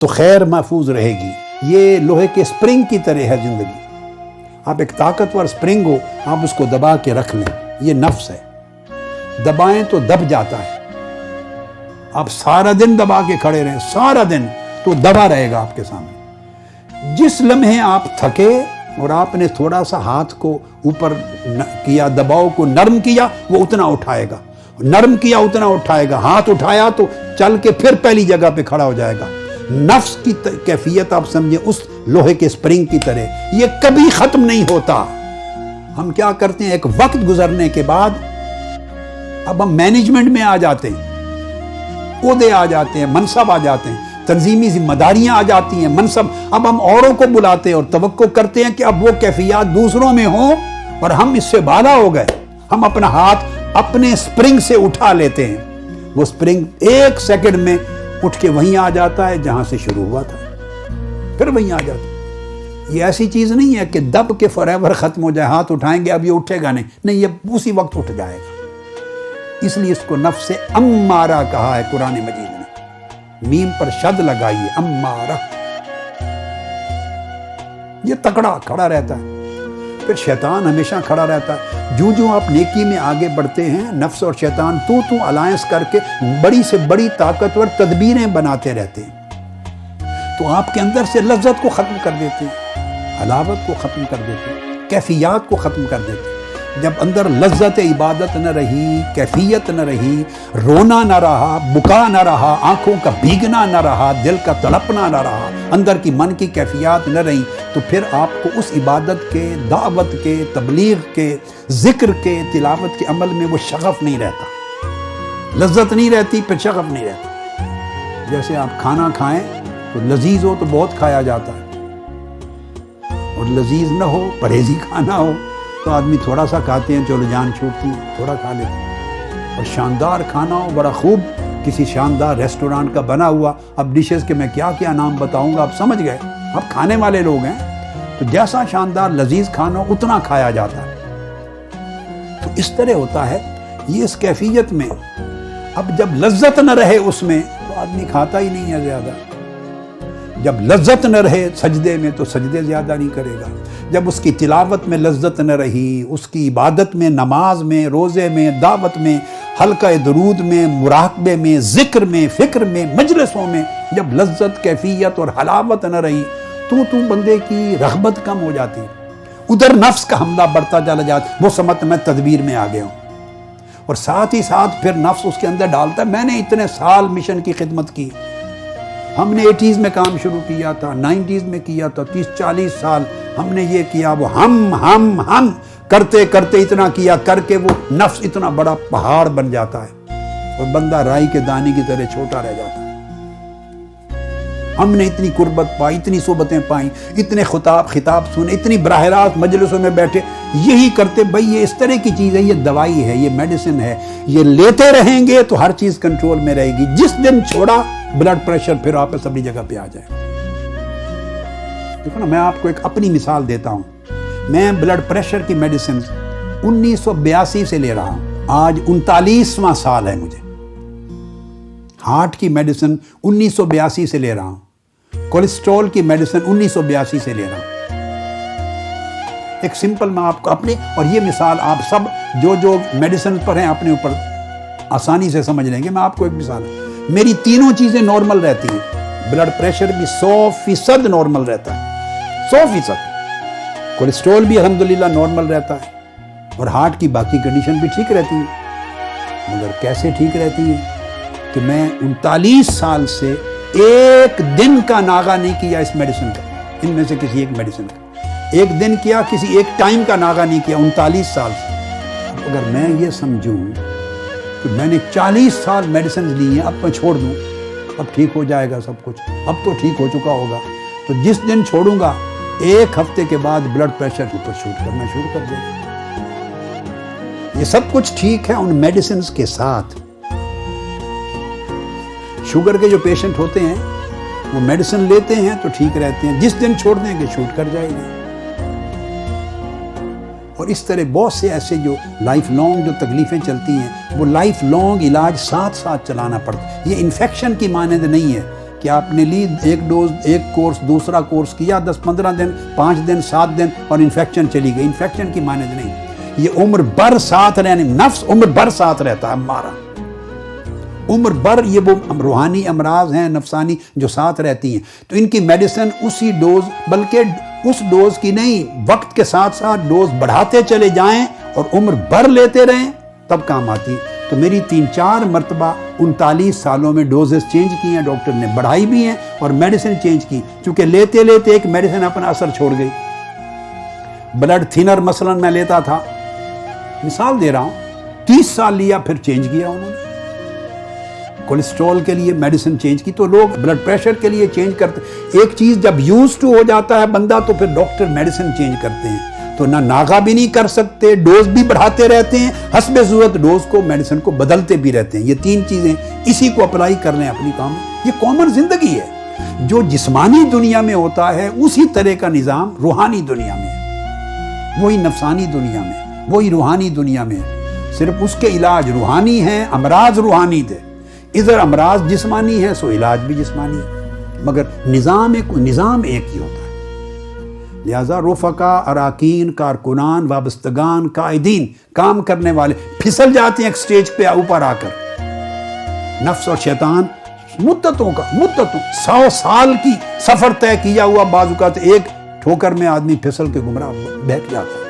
تو خیر محفوظ رہے گی۔ یہ لوہے کے سپرنگ کی طرح ہے زندگی۔ آپ ایک طاقتور سپرنگ ہو، آپ اس کو دبا کے رکھ لیں، یہ نفس ہے، دبائیں تو دب جاتا ہے۔ آپ سارا دن دبا کے کھڑے رہیں، سارا دن، تو دبا رہے گا آپ کے سامنے۔ جس لمحے آپ تھکے اور آپ نے تھوڑا سا ہاتھ کو اوپر کیا، دباؤ کو نرم کیا، وہ اتنا اٹھائے گا، نرم کیا اتنا اٹھائے گا، ہاتھ اٹھایا تو چل کے پھر پہلی جگہ پہ کھڑا ہو جائے گا۔ نفس کی کیفیت آپ سمجھیں اس لوہے کے سپرنگ کی طرح، یہ کبھی ختم نہیں ہوتا۔ ہم کیا کرتے ہیں، ایک وقت گزرنے کے بعد اب ہم مینجمنٹ میں آ جاتے ہیں، عہدے آ جاتے ہیں، منصب آ جاتے ہیں، تنظیمی ذمہ داریاں آ جاتی ہیں، منصب، اب ہم اوروں کو بلاتے ہیں اور توقع کرتے ہیں کہ اب وہ کیفیات دوسروں میں ہوں، اور ہم اس سے بالا ہو گئے۔ ہم اپنا ہاتھ اپنے سپرنگ سے اٹھا لیتے ہیں، وہ سپرنگ ایک سیکنڈ میں اٹھ کے وہیں آ جاتا ہے جہاں سے شروع ہوا تھا، پھر وہیں آ جاتا ہے۔ یہ ایسی چیز نہیں ہے کہ دب کے فوریور ختم ہو جائے، ہاتھ اٹھائیں گے اب یہ اٹھے گا نہیں، یہ اسی وقت اٹھ جائے گا۔ اس لیے اس کو نفس امارہ کہا ہے قرآن مجید نے، میم پر شد لگائیے، امارہ، یہ تکڑا کھڑا رہتا ہے۔ پھر شیطان ہمیشہ کھڑا رہتا ہے۔ جو آپ نیکی میں آگے بڑھتے ہیں، نفس اور شیطان تو الائنس کر کے بڑی سے بڑی طاقتور تدبیریں بناتے رہتے ہیں، تو آپ کے اندر سے لذت کو ختم کر دیتے ہیں، حلاوت کو ختم کر دیتے ہیں، کیفیات کو ختم کر دیتے ہیں۔ جب اندر لذت عبادت نہ رہی، کیفیت نہ رہی، رونا نہ رہا، بکا نہ رہا، آنکھوں کا بھیگنا نہ رہا، دل کا تڑپنا نہ رہا، اندر کی من کی کیفیات نہ رہی، تو پھر آپ کو اس عبادت کے، دعوت کے، تبلیغ کے، ذکر کے، تلاوت کے عمل میں وہ شغف نہیں رہتا، لذت نہیں رہتی، پھر شغف نہیں رہتا۔ جیسے آپ کھانا کھائیں تو لذیذ ہو تو بہت کھایا جاتا ہے، اور لذیذ نہ ہو، پرہیزی کھانا ہو تو آدمی تھوڑا سا کھاتے ہیں، چلو جان چھوٹتی ہے، تھوڑا کھا لیتے ہیں۔ اور شاندار کھانا ہو، بڑا خوب کسی شاندار ریسٹورانٹ کا بنا ہوا، اب ڈشز کے میں کیا کیا نام بتاؤں گا، آپ سمجھ گئے، آپ کھانے والے لوگ ہیں، تو جیسا شاندار لذیذ کھانا ہو اتنا کھایا جاتا ہے۔ تو اس طرح ہوتا ہے یہ اس کیفیت میں، اب جب لذت نہ رہے اس میں تو آدمی کھاتا ہی نہیں ہے زیادہ، جب لذت نہ رہے سجدے میں تو سجدے زیادہ نہیں کرے گا، جب اس کی تلاوت میں لذت نہ رہی، اس کی عبادت میں، نماز میں، روزے میں، دعوت میں، حلقہ درود میں، مراقبے میں، ذکر میں، فکر میں، مجلسوں میں جب لذت، کیفیت اور حلاوت نہ رہی تو بندے کی رغبت کم ہو جاتی، ادھر نفس کا حملہ بڑھتا چلا جاتا، وہ سمجھتا میں تدبیر میں آ گیا ہوں، اور ساتھ ہی ساتھ پھر نفس اس کے اندر ڈالتا ہے میں نے اتنے سال مشن کی خدمت کی، ہم نے 80s میں کام شروع کیا تھا، 90s میں کیا تھا، 30-40 سال ہم نے یہ کیا، وہ ہم کرتے کرتے اتنا کیا، کر کے وہ نفس اتنا بڑا پہاڑ بن جاتا ہے اور بندہ رائی کے دانے کی طرح چھوٹا رہ جاتا ہے۔ ہم نے اتنی قربت پائی، اتنی صحبتیں پائیں، اتنے خطاب سنے، اتنی براہ راست مجلسوں میں بیٹھے، یہی کرتے بھائی یہ اس طرح کی چیز ہے، یہ دوائی ہے، یہ میڈیسن ہے، یہ لیتے رہیں گے تو ہر چیز کنٹرول میں رہے گی۔ جس دن چھوڑا بلڈ پریشر پھر واپس اپنی جگہ پہ آ جائے۔ دیکھو نا، میں آپ کو ایک اپنی مثال دیتا ہوں، میں بلڈ پریشر کی میڈیسن 1982 سے لے رہا ہوں، آج 39واں سال ہے مجھے۔ ہارٹ کی میڈیسن 1982 سے لے رہا ہوں، کولیسٹرول کی میڈیسن 1982 سے لے رہا ہوں۔ ایک سمپل میں آپ کو اپنی، اور یہ مثال آپ سب جو میڈیسن پر ہیں اپنے اوپر آسانی سے سمجھ لیں گے۔ میں آپ کو ایک مثال، میری تینوں چیزیں نارمل رہتی ہیں، بلڈ پریشر بھی 100% نارمل رہتا ہے، 100%، کولیسٹرول بھی الحمدللہ نارمل رہتا ہے، اور ہارٹ کی باقی کنڈیشن بھی ٹھیک رہتی ہے۔ مگر کیسے ٹھیک رہتی ہے کہ میں 39 سال سے ایک دن کا ناغہ نہیں کیا اس میڈیسن کا، ان میں سے کسی ایک میڈیسن کا ایک دن کیا، کسی ایک ٹائم کا ناغہ نہیں کیا 39 سال سے۔ اگر میں یہ سمجھوں کہ میں نے 40 سال میڈیسن لی ہیں، اب میں چھوڑ دوں، اب ٹھیک ہو جائے گا سب کچھ، اب تو ٹھیک ہو چکا ہوگا، تو جس دن چھوڑوں گا ایک ہفتے کے بعد بلڈ پریشر اوپر شوٹ کرنا شروع کر دے گا۔ یہ سب کچھ ٹھیک ہے ان میڈیسنز کے ساتھ۔ شوگر کے جو پیشنٹ ہوتے ہیں وہ میڈیسن لیتے ہیں تو ٹھیک رہتے ہیں، جس دن چھوڑ دیں گے شوٹ کر جائے گی۔ اور اس طرح بہت سے ایسے جو لائف لانگ جو تکلیفیں چلتی ہیں، وہ لائف لانگ علاج ساتھ ساتھ چلانا پڑتا ہے۔ یہ انفیکشن کی مانند نہیں ہے کہ آپ نے لی ایک ڈوز، ایک کورس، دوسرا کورس کیا 10-15 دن، 5 دن، 7 دن اور انفیکشن چلی گئی. انفیکشن کی مانند نہیں، یہ عمر بھر ساتھ رہنے، نفس عمر بھر ساتھ رہتا ہے ہمارا، عمر بھر. یہ وہ روحانی امراض ہیں نفسانی جو ساتھ رہتی ہیں. تو ان کی میڈیسن اسی ڈوز، بلکہ اس ڈوز کی نہیں، وقت کے ساتھ ساتھ ڈوز بڑھاتے چلے جائیں اور عمر بھر لیتے رہیں تب کام آتی. تو میری 3-4 مرتبہ 39 سالوں میں ڈوزز چینج کی ہیں، ڈاکٹر نے بڑھائی بھی ہیں اور میڈیسن چینج کی، چونکہ لیتے لیتے ایک میڈیسن اپنا اثر چھوڑ گئی. بلڈ تھینر مثلا میں لیتا تھا، مثال دے رہا ہوں، 30 سال لیا پھر چینج کیا انہوں نے. کولیسٹرول کے لیے میڈیسن چینج کی. تو لوگ بلڈ پریشر کے لیے چینج کرتے. ایک چیز جب یوز ٹو ہو جاتا ہے بندہ تو پھر ڈاکٹر میڈیسن چینج کرتے ہیں. تو نہ ناغہ بھی نہیں کر سکتے، ڈوز بھی بڑھاتے رہتے ہیں، حسب ضرورت ڈوز کو، میڈیسن کو بدلتے بھی رہتے ہیں. یہ 3 چیزیں اسی کو اپلائی کر لیں اپنی کام میں. یہ کامن زندگی ہے. جو جسمانی دنیا میں ہوتا ہے اسی طرح کا نظام روحانی دنیا میں ہے، وہی نفسانی دنیا میں، وہی روحانی دنیا میں ہے. صرف اس کے علاج روحانی ہیں، امراض روحانی تھے. ادھر امراض جسمانی ہے سو علاج بھی جسمانی ہے، مگر نظام ایک ہی ہوتا ہے. لہذا رفقا، اراکین، کارکنان، وابستگان، قائدین، کام کرنے والے پھسل جاتے ہیں ایک سٹیج پہ اوپر آ کر. نفس اور شیطان مدتوں 100 سال کی سفر طے کیا ہوا، بعض اوقات ایک ٹھوکر میں آدمی پھسل کے گمراہ بیٹھ جاتا ہے.